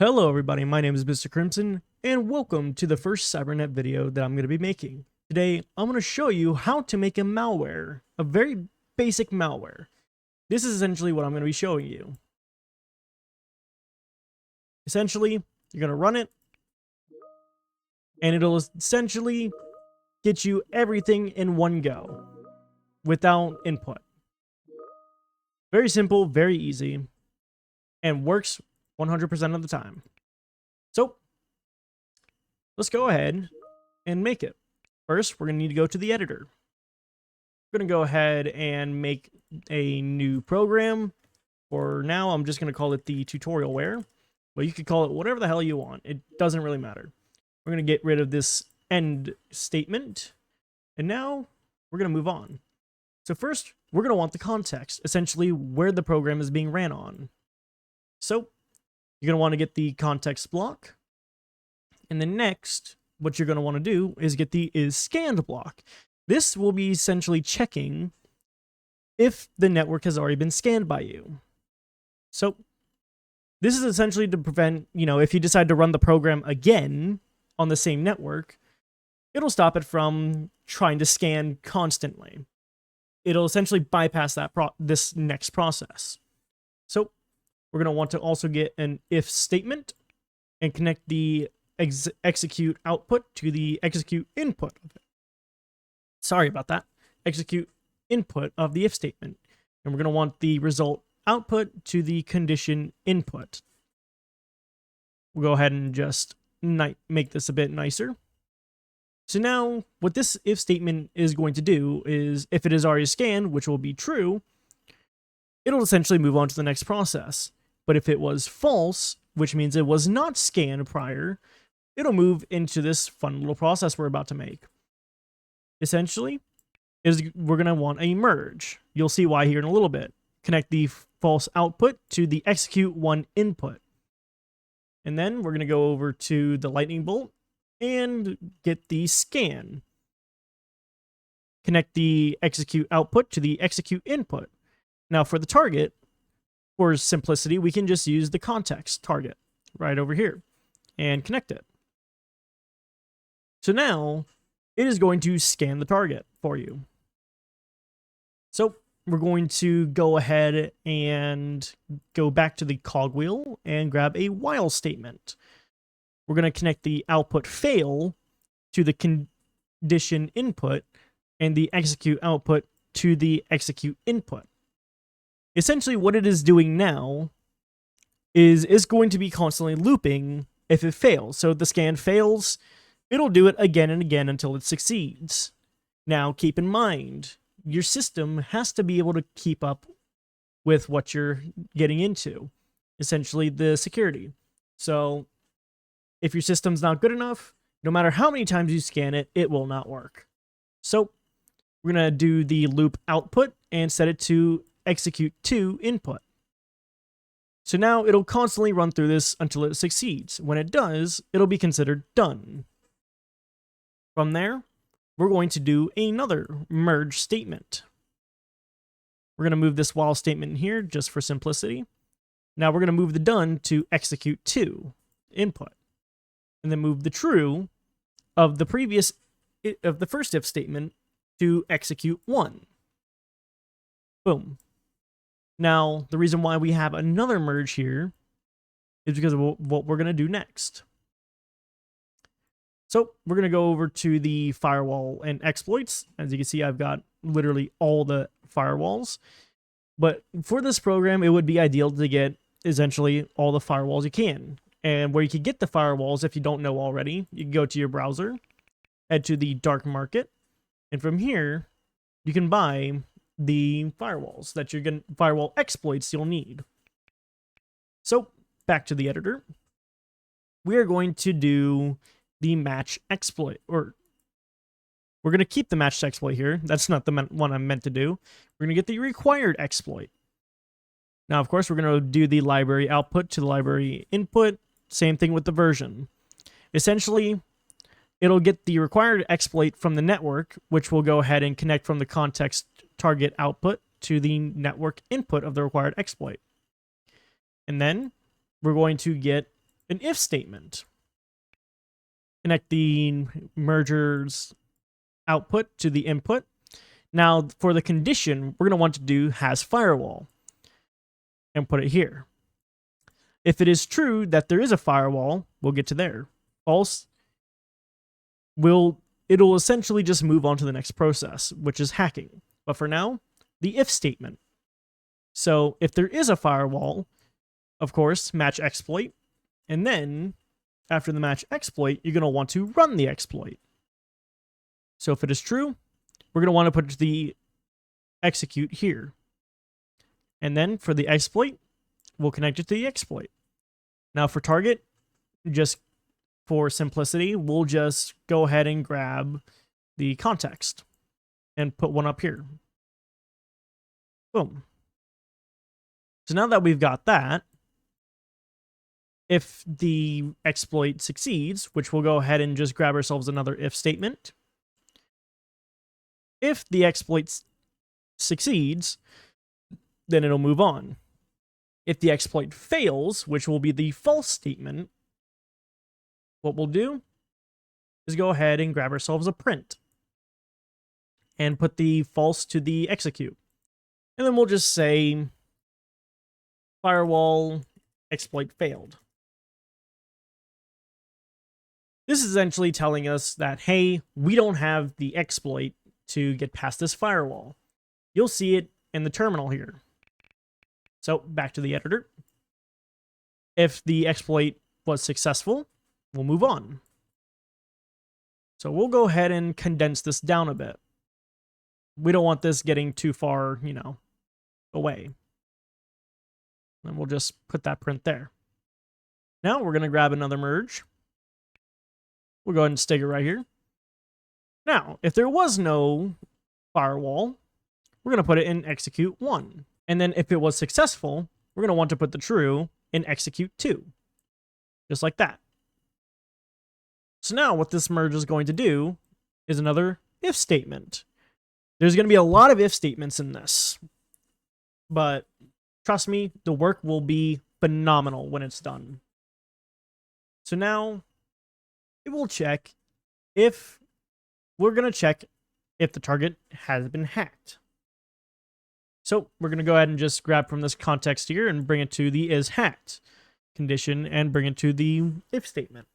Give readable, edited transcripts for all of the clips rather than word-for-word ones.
Hello everybody, my name is Mr. Crimson, and welcome to the first Cybernet video that I'm going to be making. Today, I'm going to show you how to make a malware, a very basic malware. This is essentially what I'm going to be showing you. Essentially, you're going to run it, and it'll essentially get you everything in one go, without input. Very simple, very easy, and works 100% of the time. So, let's go ahead and make it. First, we're going to need to go to the editor. We're going to go ahead and make a new program. For now, I'm just going to call it the tutorialware. But you could call it whatever the hell you want. It doesn't really matter. We're going to get rid of this end statement. And now, we're going to move on. So first, we're going to want the context, essentially where the program is being ran on. So, you're going to want to get the context block. And then next, what you're going to want to do is get the isScanned block. This will be essentially checking if the network has already been scanned by you. So this is essentially to prevent, if you decide to run the program again on the same network, it'll stop it from trying to scan constantly. It'll essentially bypass this next process. So we're going to want to also get an if statement and connect the execute output to the execute input of it. Sorry about that. Execute input of the if statement. And we're going to want the result output to the condition input. We'll go ahead and just make this a bit nicer. So now what this if statement is going to do is if it is already scanned, which will be true, it'll essentially move on to the next process. But if it was false, which means it was not scanned prior, it'll move into this fun little process we're about to make. Essentially, we're going to want a merge. You'll see why here in a little bit. Connect the false output to the execute one input. And then we're going to go over to the lightning bolt and get the scan. Connect the execute output to the execute input. Now for the target, for simplicity, we can just use the context target right over here and connect it. So now it is going to scan the target for you. So we're going to go ahead and go back to the cogwheel and grab a while statement. We're going to connect the output fail to the condition input and the execute output to the execute input. Essentially what it is doing now is it's going to be constantly looping if it fails. So if the scan fails, it'll do it again and again until it succeeds. Now keep in mind, your system has to be able to keep up with what you're getting into, essentially the security. So if your system's not good enough, no matter how many times you scan it, it will not work. So we're going to do the loop output and set it to execute to input. So now it'll constantly run through this until it succeeds. When it does, it'll be considered done. From there, we're going to do another merge statement. We're going to move this while statement here just for simplicity. Now we're going to move the done to execute to input. And then move the true of the first if statement to execute one. Boom. Now, the reason why we have another merge here is because of what we're going to do next. So we're going to go over to the firewall and exploits. As you can see, I've got literally all the firewalls. But for this program, it would be ideal to get essentially all the firewalls you can. And where you can get the firewalls, if you don't know already, you can go to your browser, head to the dark market, and from here, you can buy the firewalls that you're going to, firewall exploits you'll need. So back to the editor, we are going to do the match exploit, or we're going to keep the matched exploit here. That's not the one I'm meant to do. We're going to get the required exploit. Now, of course, we're going to do the library output to the library input. Same thing with the version. Essentially, it'll get the required exploit from the network, which will go ahead and connect from the context target output to the network input of the required exploit. And then we're going to get an if statement. Connect the merger's output to the input. Now, for the condition, we're going to want to do has firewall and put it here. If it is true that there is a firewall, we'll get to there. False, it'll essentially just move on to the next process, which is hacking. But for now, the if statement. So if there is a firewall, of course, match exploit. And then after the match exploit, you're going to want to run the exploit. So if it is true, we're going to want to put the execute here. And then for the exploit, we'll connect it to the exploit. Now for target, just for simplicity, we'll just go ahead and grab the context and put one up here. Boom. So now that we've got that, if the exploit succeeds, which we'll go ahead and just grab ourselves another if statement. If the exploit succeeds, then it'll move on. If the exploit fails, which will be the false statement, what we'll do is go ahead and grab ourselves a print and put the false to the execute. And then we'll just say firewall exploit failed. This is essentially telling us that, hey, we don't have the exploit to get past this firewall. You'll see it in the terminal here. So back to the editor. If the exploit was successful, we'll move on. So we'll go ahead and condense this down a bit. We don't want this getting too far, away. And we'll just put that print there. Now we're going to grab another merge. We'll go ahead and stick it right here. Now, if there was no firewall, we're going to put it in execute 1. And then if it was successful, we're going to want to put the true in execute 2. Just like that. So now what this merge is going to do is another if statement. There's going to be a lot of if statements in this. But trust me, the work will be phenomenal when it's done. So now it will check if we're going to check if the target has been hacked. So we're going to go ahead and just grab from this context here and bring it to the is hacked condition and bring it to the if statement.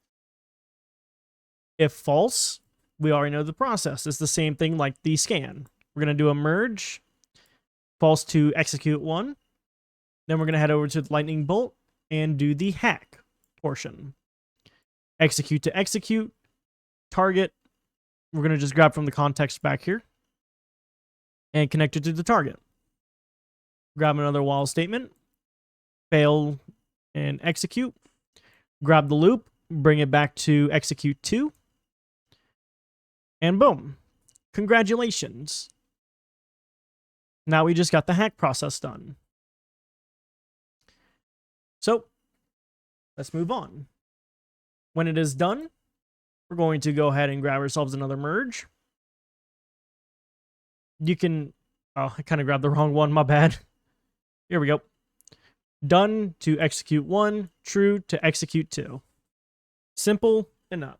If false, we already know the process. It's the same thing like the scan. We're going to do a merge, false to execute 1. Then we're going to head over to the lightning bolt and do the hack portion. Execute to execute, target. We're going to just grab from the context back here and connect it to the target. Grab another while statement, fail and execute. Grab the loop, bring it back to execute 2. And boom. Congratulations. Now we just got the hack process done. So let's move on. When it is done, we're going to go ahead and grab ourselves another merge. You can... Oh, I kind of grabbed the wrong one. My bad. Here we go. Done to execute 1. True to execute 2. Simple enough.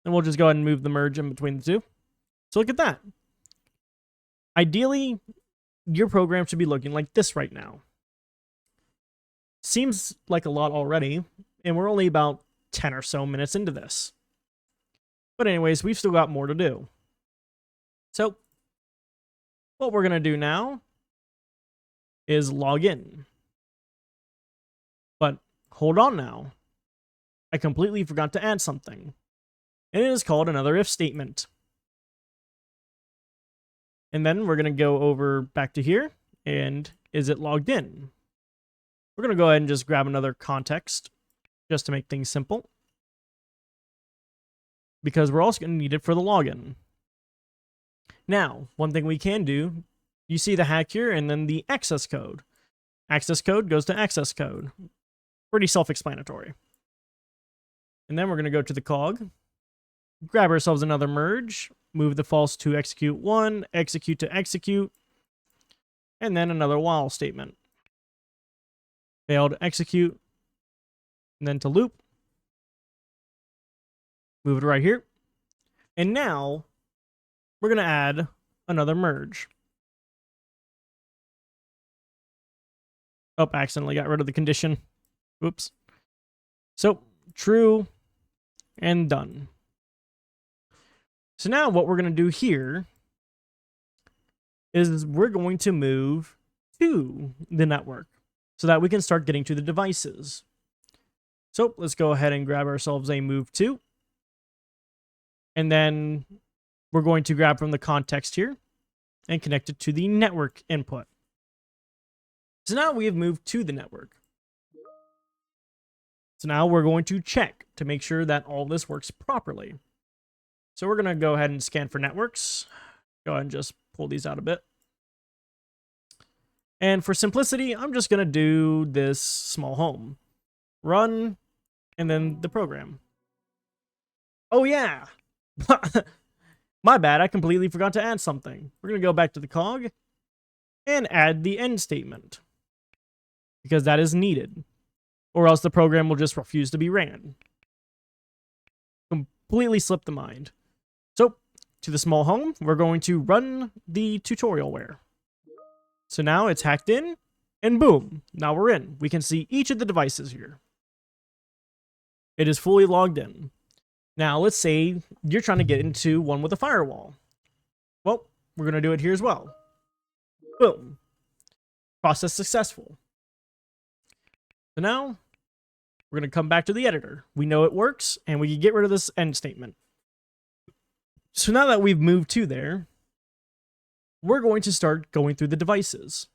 And we'll just go ahead and move the merge in between the two. So look at that. Ideally, your program should be looking like this right now. Seems like a lot already, and we're only about 10 or so minutes into this. But anyways, we've still got more to do. So, what we're going to do now is log in. But hold on now. I completely forgot to add something. And it is called another if statement. And then we're going to go over back to here. And is it logged in? We're going to go ahead and just grab another context just to make things simple. Because we're also going to need it for the login. Now, one thing we can do, you see the hack here and then the access code. Access code goes to access code. Pretty self-explanatory. And then we're going to go to the cog. Grab ourselves another merge. Move the false to execute 1. Execute to execute. And then another while statement. Failed execute. and then to loop. Move it right here. And now we're going to add another merge. Oh, accidentally got rid of the condition. Oops. So true and done. So now what we're going to do here is we're going to move to the network so that we can start getting to the devices. So let's go ahead and grab ourselves a move to. And then we're going to grab from the context here and connect it to the network input. So now we have moved to the network. So now we're going to check to make sure that all this works properly. So we're going to go ahead and scan for networks. Go ahead and just pull these out a bit. And for simplicity, I'm just going to do this small home. Run, and then the program. Oh yeah! My bad, I completely forgot to add something. We're going to go back to the cog and add the end statement, because that is needed, or else the program will just refuse to be ran. Completely slipped the mind. So, to the small home, we're going to run the tutorialware. So now it's hacked in, and boom, now we're in. We can see each of the devices here. It is fully logged in. Now, let's say you're trying to get into one with a firewall. Well, we're going to do it here as well. Boom. Process successful. So now, we're going to come back to the editor. We know it works, and we can get rid of this end statement. So now that we've moved to there, we're going to start going through the devices.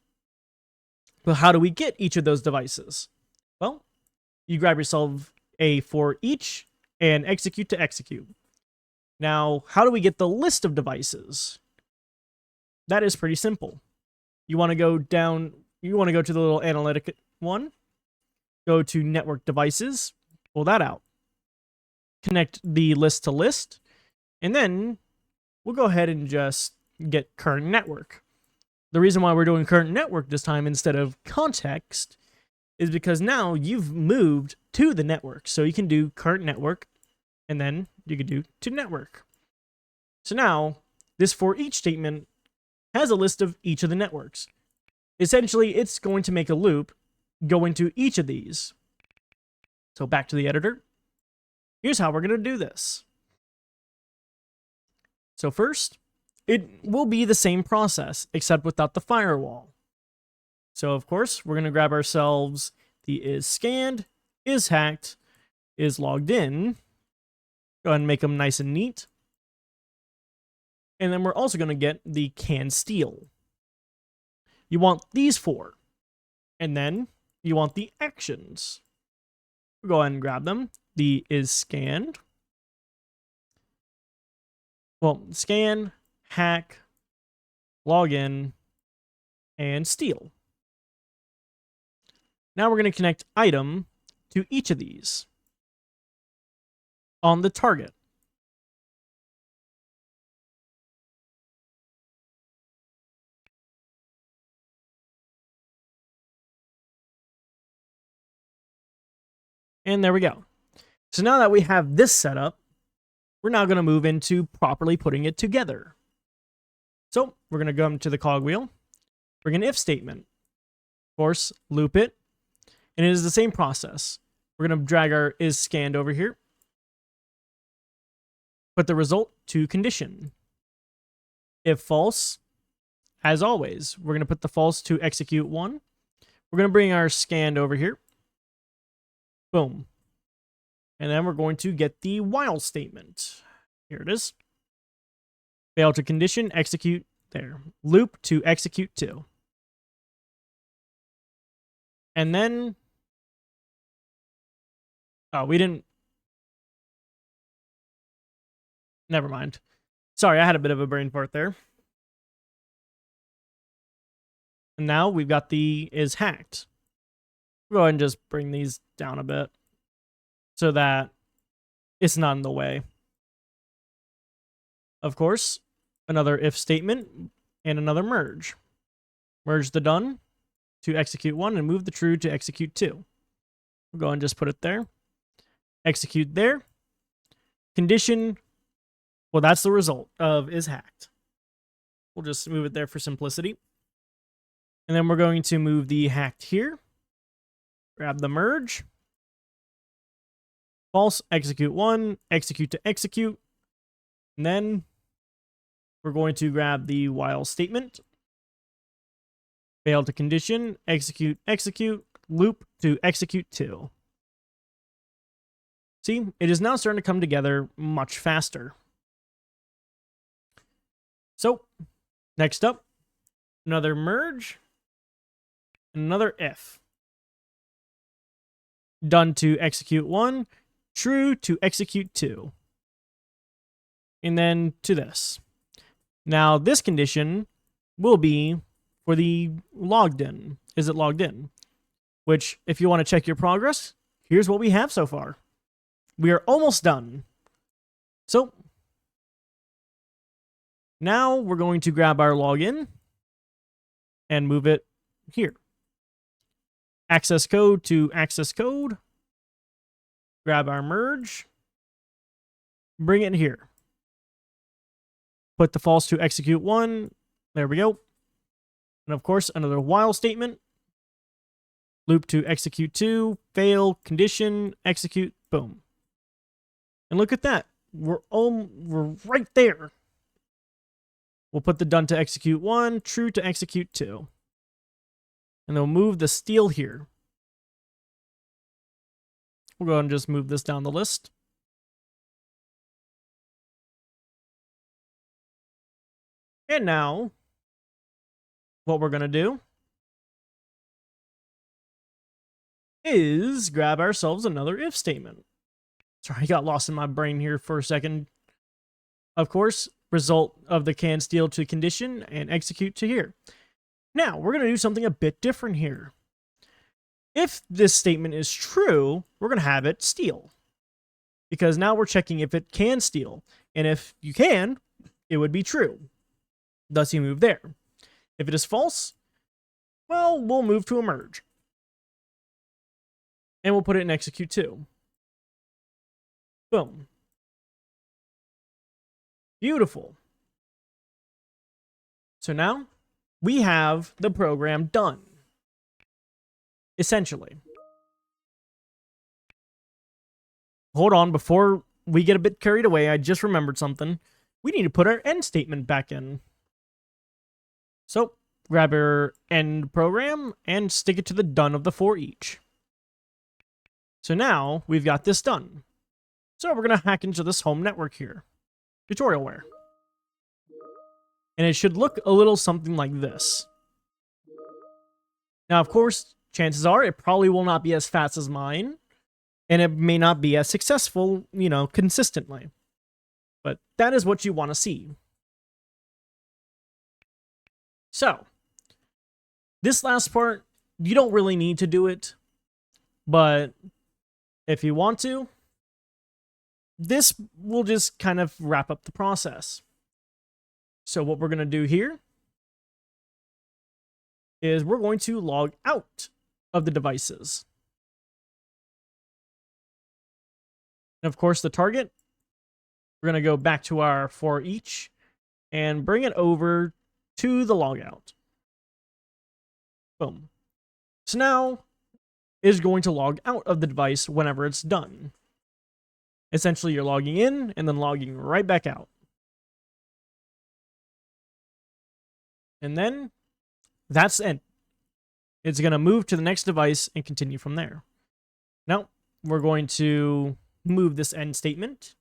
Well, how do we get each of those devices? Well, you grab yourself a for each and execute to execute. Now, how do we get the list of devices? That is pretty simple. You want to go down, you want to go to the little analytic one, go to network devices, pull that out, connect the list to list, and then we'll go ahead and just get current network. The reason why we're doing current network this time instead of context is because now you've moved to the network. So you can do current network, and then you can do to network. So now this for each statement has a list of each of the networks. Essentially, it's going to make a loop go into each of these. So back to the editor. Here's how we're going to do this. So first, it will be the same process, except without the firewall. So of course, we're going to grab ourselves the is scanned, is hacked, is logged in. Go ahead and make them nice and neat. And then we're also going to get the can steal. You want these four. And then you want the actions. We'll go ahead and grab them. The is scanned. Well, scan, hack, login, and steal. Now we're going to connect item to each of these on the target. And there we go. So now that we have this set up, we're now going to move into properly putting it together. So we're going to go to the cogwheel, bring an if statement, of course, loop it, and it is the same process. We're going to drag our is scanned over here, put the result to condition. If false, as always, we're going to put the false to execute one. We're going to bring our scanned over here. Boom. And then we're going to get the while statement. Here it is. Fail to condition, execute there. Loop to execute to. And then, oh, we didn't. Never mind. Sorry, I had a bit of a brain fart there. And now we've got the is hacked. We'll go ahead and just bring these down a bit so that it's not in the way. Of course, another if statement and another merge. Merge the done to execute one and move the true to execute two. We'll go ahead and just put it there. execute there. Condition, well, that's the result of is hacked. We'll just move it there for simplicity. And then we're going to move the hacked here. Grab the merge. False, execute 1, execute to execute. And then we're going to grab the while statement. Fail to condition, execute, execute, loop to execute 2. See, it is now starting to come together much faster. So, next up, another merge, another if. Done to execute 1, true to execute 2. And then to this. Now, this condition will be for the logged in. Is it logged in? Which, if you want to check your progress, here's what we have so far. We are almost done. So, now we're going to grab our login and move it here. Access code to access code. Grab our merge. Bring it here. Put the false to execute 1. There we go. And of course, another while statement. Loop to execute 2. Fail, condition, execute, boom. And look at that. We're right there. We'll put the done to execute 1, true to execute 2. And then we'll move the steal here. We'll go ahead and just move this down the list. And now, what we're going to do is grab ourselves another if statement. Sorry, I got lost in my brain here for a second. Of course, result of the can steal to condition and execute to here. Now, we're going to do something a bit different here. If this statement is true, we're going to have it steal. Because now we're checking if it can steal. And if you can, it would be true. Thus, you move there. If it is false, well, we'll move to a merge. And we'll put it in execute 2. Boom. Beautiful. So now, we have the program done. Essentially. Hold on, before we get a bit carried away, I just remembered something. We need to put our end statement back in. So, grab your end program and stick it to the done of the for each. So now, we've got this done. So we're going to hack into this home network here. Tutorialware. And it should look a little something like this. Now, of course, chances are it probably will not be as fast as mine. And it may not be as successful, consistently. But that is what you want to see. So, this last part, you don't really need to do it. But if you want to, this will just kind of wrap up the process. So what we're going to do here is we're going to log out of the devices. And of course, the target, we're going to go back to our for each and bring it over to the logout. Boom. So now it is going to log out of the device whenever it's done. Essentially, you're logging in and then logging right back out. And then that's it. It's going to move to the next device and continue from there. Now, we're going to move this end statement.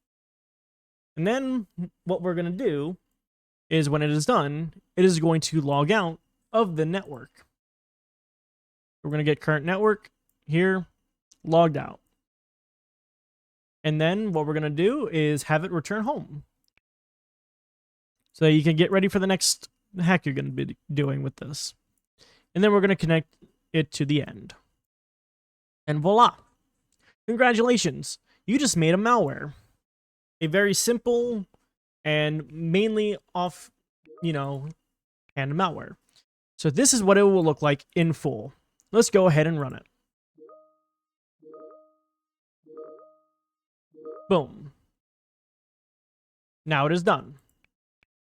And then what we're going to do is when it is done, it is going to log out of the network. We're going to get current network here, logged out. And then what we're going to do is have it return home. So you can get ready for the next hack you're going to be doing with this. And then we're going to connect it to the end. And voila. Congratulations. You just made a malware. A very simple and mainly off, hand malware. So this is what it will look like in full. Let's go ahead and run it. Boom. Now it is done.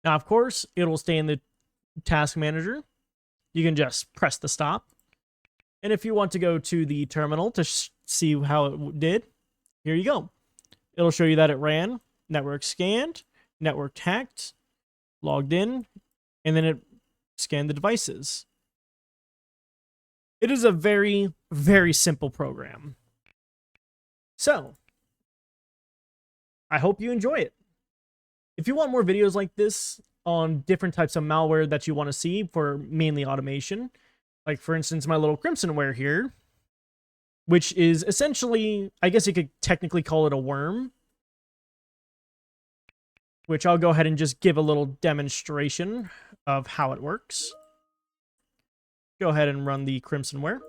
Now, of course, it'll stay in the task manager. You can just press the stop. And if you want to go to the terminal to see how it did, here you go. It'll show you that it ran, network scanned, network hacked, logged in, and then it scanned the devices. It is a very, very simple program. So, I hope you enjoy it. If you want more videos like this on different types of malware that you want to see for mainly automation, like for instance my little Crimsonware here, which is essentially, I guess you could technically call it a worm, which I'll go ahead and just give a little demonstration of how it works. Go ahead and run the Crimsonware.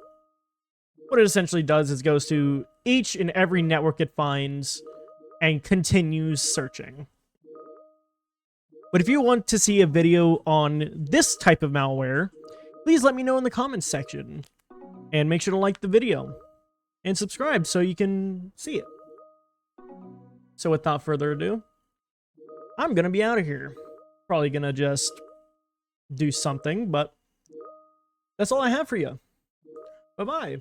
What it essentially does is goes to each and every network it finds and continues searching. But if you want to see a video on this type of malware, please let me know in the comments section. And make sure to like the video. And subscribe so you can see it. So without further ado, I'm going to be out of here. Probably going to just do something, but that's all I have for you. Bye-bye.